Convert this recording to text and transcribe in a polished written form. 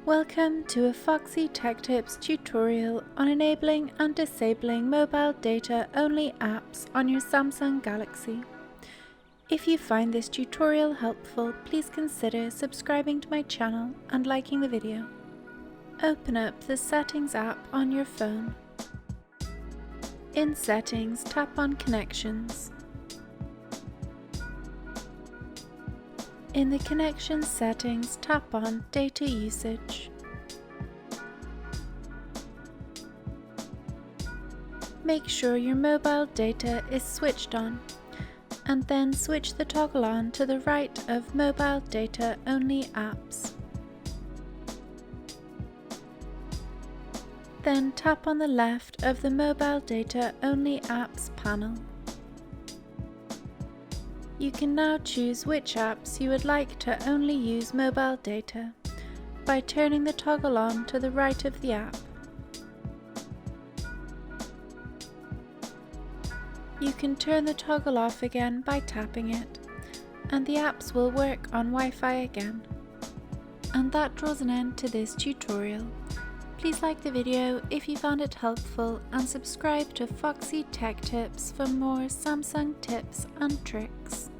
Welcome to a Foxy Tech Tips tutorial on enabling and disabling mobile data only apps on your Samsung Galaxy. If you find this tutorial helpful, please consider subscribing to my channel and liking the video. Open up the Settings app on your phone. In Settings, tap on Connections. In the Connections settings, tap on Data Usage. Make sure your mobile data is switched on, and then switch the toggle on to the right of Mobile Data Only Apps. Then tap on the left of the Mobile Data Only Apps panel. You can now choose which apps you would like to only use mobile data by turning the toggle on to the right of the app. You can turn the toggle off again by tapping it, and the apps will work on Wi-Fi again. And that draws an end to this tutorial. Please like the video if you found it helpful and subscribe to Foxy Tech Tips for more Samsung tips and tricks.